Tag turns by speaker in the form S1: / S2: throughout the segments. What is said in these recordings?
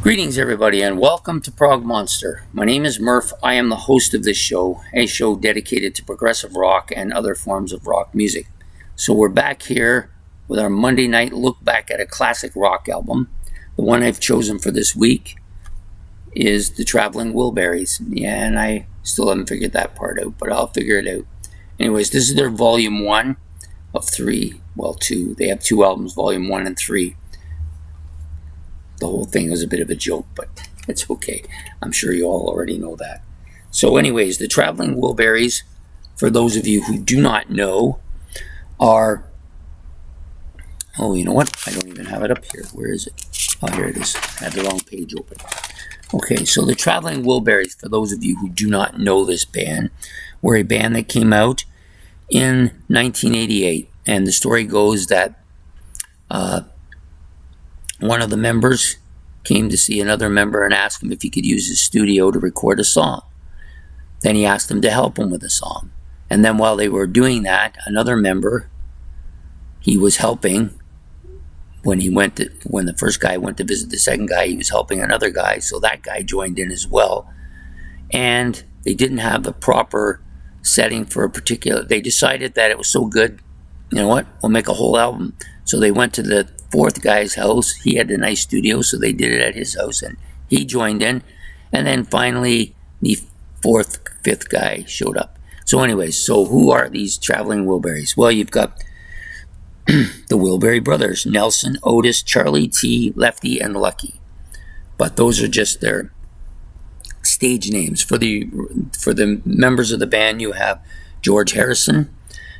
S1: Greetings everybody and welcome to Prog Monster. My name is Murph. I am the host of this show, a show dedicated to progressive rock and other forms of rock music. So we're back here with our Monday night look back at a classic rock album. The one I've chosen for this week is the Travelling Wilburys. Yeah, and I still haven't figured that part out, but I'll figure it out. Anyways, this is their volume 1 of 3. Well, 2. They have 2 albums, volume 1 and 3. The whole thing was a bit of a joke, but it's okay. I'm sure you all already know that. So anyways, the Travelling Wilburys, for those of you who do not know, are... Oh, you know what? I don't even have it up here. Where is it? Oh, here it is. I had the wrong page open. Okay, so the Travelling Wilburys, for those of you who do not know this band, were a band that came out in 1988. And the story goes that one of the members came to see another member and asked him if he could use his studio to record a song. Then he asked him to help him with a song. And then while they were doing that, another member, he was helping when the first guy went to visit the second guy, he was helping another guy, so that guy joined in as well. And they didn't have the proper setting for a particular... They decided that it was so good, you know what, we'll make a whole album. So they went to the fourth guy's house. He had a nice studio, so they did it at his house, and he joined in. And then finally, the fifth guy showed up. So anyways, so who are these Travelling Wilburys? Well, you've got the Wilbury brothers, Nelson, Otis, Charlie T, Lefty, and Lucky. But those are just their stage names. For the members of the band, you have George Harrison,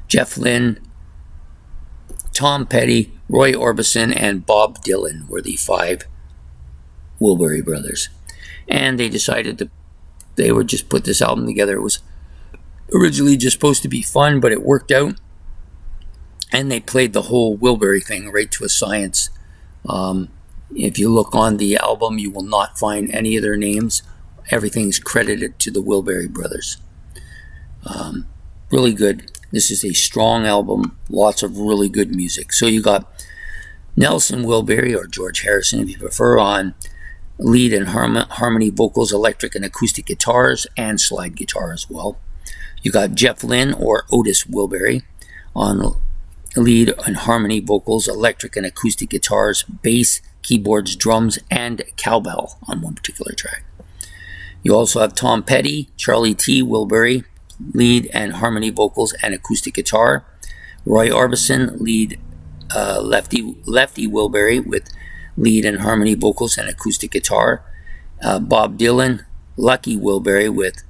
S1: Jeff Lynne, Tom Petty, Roy Orbison, and Bob Dylan were the 5 Wilbury brothers. And they decided they would just put this album together. It was originally just supposed to be fun, but it worked out. And they played the whole Wilbury thing right to a science. If you look on the album, you will not find any of their names. Everything's credited to the Wilbury brothers. Really good. This is a strong album, lots of really good music. So you got Nelson Wilbury, or George Harrison if you prefer, on lead and harmony vocals, electric and acoustic guitars, and slide guitar as well. You got Jeff Lynne, or Otis Wilbury, on lead and harmony vocals, electric and acoustic guitars, bass, keyboards, drums, and cowbell on one particular track. You also have Tom Petty, Charlie T. Wilbury, lead and harmony vocals and acoustic guitar. Roy Orbison, lead, Lefty Wilbury with lead and harmony vocals and acoustic guitar. Bob Dylan, Lucky Wilbury with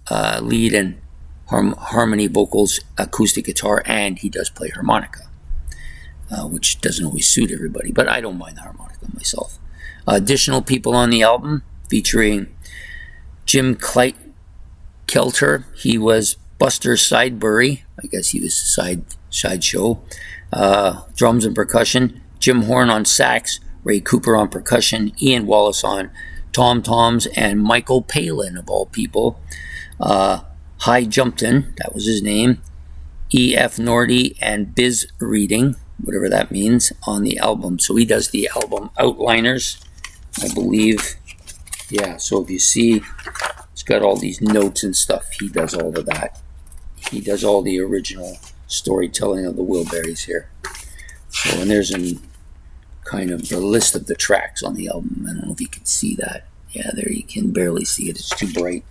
S1: lead and harmony vocals, acoustic guitar, and he does play harmonica, which doesn't always suit everybody, but I don't mind the harmonica myself. Additional people on the album featuring Jim Kelter, he was Buster Sidebury, I guess he was sideshow, drums and percussion, Jim Horn on sax, Ray Cooper on percussion, Ian Wallace on tom-toms, and Michael Palin, of all people, Hy Jumpton, that was his name, E.F. Nordy, and Biz Reading, whatever that means, on the album. So he does the album outliners, I believe. Yeah, so if you see, it's got all these notes and stuff. He does all of that. He does all the original storytelling of the Wilburys here. So, and there's kind of the list of the tracks on the album. I don't know if you can see that. Yeah, there you can barely see it. It's too bright.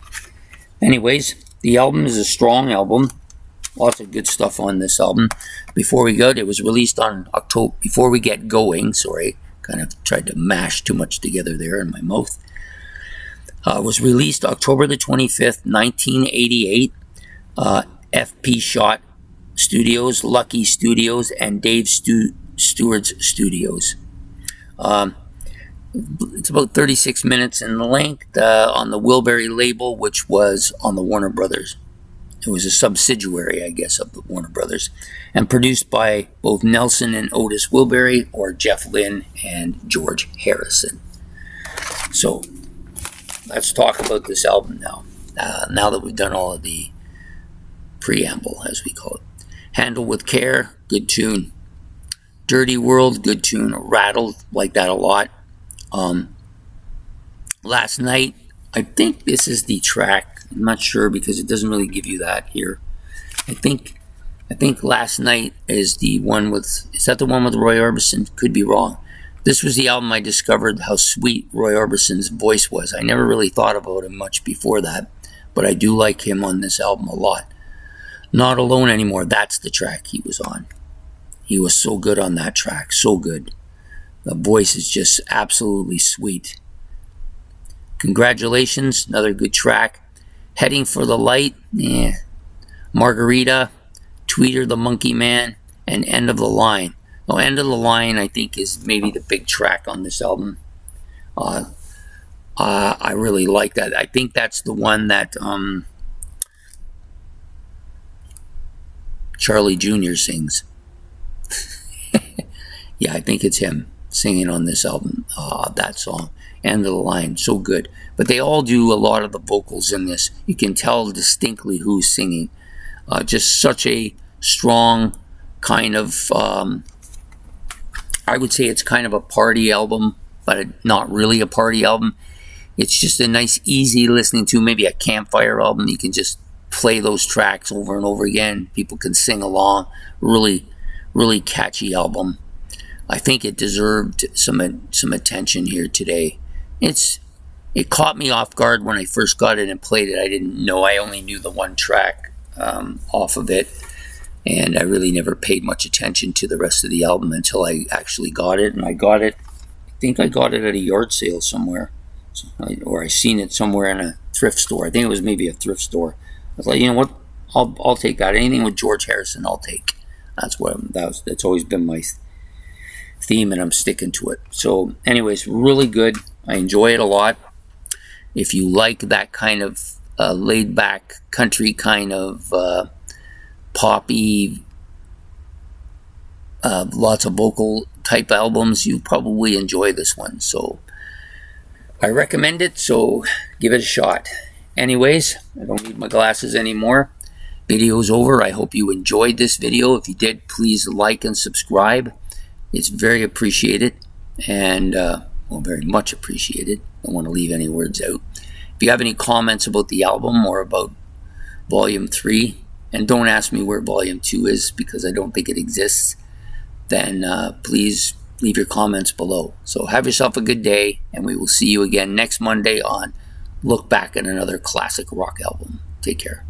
S1: Anyways, the album is a strong album. Lots of good stuff on this album. Before we go, it was released on October. Before we get going, sorry, kind of tried to mash too much together there in my mouth. Was released October the 25th, 1988. FP Shot Studios, Lucky Studios, and Dave Stewart's Studios. It's about 36 minutes in length on the Wilbury label, which was on the Warner Brothers. It was a subsidiary, I guess, of the Warner Brothers, and produced by both Nelson and Otis Wilbury, or Jeff Lynne and George Harrison. So let's talk about this album now. Now that we've done all of the preamble, as we call it. Handle with Care, good tune. Dirty World, good tune. Rattled, like that a lot. Last Night, I think this is the track. I'm not sure because it doesn't really give you that here. I think Last Night is the one with, is that the one with Roy Orbison? Could be wrong. This was the album I discovered how sweet Roy Orbison's voice was. I never really thought about him much before that, but I do like him on this album a lot. Not Alone Anymore, that's the track he was on. He was so good on that track, so good. The voice is just absolutely sweet. Congratulations, another good track. Heading for the Light, Margarita, Tweeter the Monkey Man, and End of the Line. Now, End of the Line, I think, is maybe the big track on this album. I really like that. I think that's the one that Charlie Jr. sings. Yeah, I think it's him singing on this album, that song. End of the Line, so good. But they all do a lot of the vocals in this. You can tell distinctly who's singing. Just such a strong kind of, I would say it's kind of a party album, but not really a party album. It's just a nice, easy listening to, maybe a campfire album. You can just play those tracks over and over again. People can sing along. Really, really catchy album. I think it deserved some attention here today. It caught me off guard when I first got it and played it. I didn't know. I only knew the one track off of it, and I really never paid much attention to the rest of the album until I actually got it. And I think I got it at a yard sale somewhere, or I seen it somewhere in a thrift store. I think it was maybe a thrift store. I was like, you know what? I'll take that. Anything with George Harrison, I'll take. That's always been my theme, and I'm sticking to it. So anyways, really good. I enjoy it a lot. If you like that kind of laid back country kind of poppy, lots of vocal type albums, you probably enjoy this one. So I recommend it, so give it a shot. Anyways, I don't need my glasses anymore. Video's over. I hope you enjoyed this video. If you did, please like and subscribe. It's very appreciated, and very much appreciated. Don't want to leave any words out. If you have any comments about the album or about Volume 3, and don't ask me where Volume 2 is because I don't think it exists, then please leave your comments below. So have yourself a good day, and we will see you again next Monday on Look Back at Another Classic Rock Album. Take care.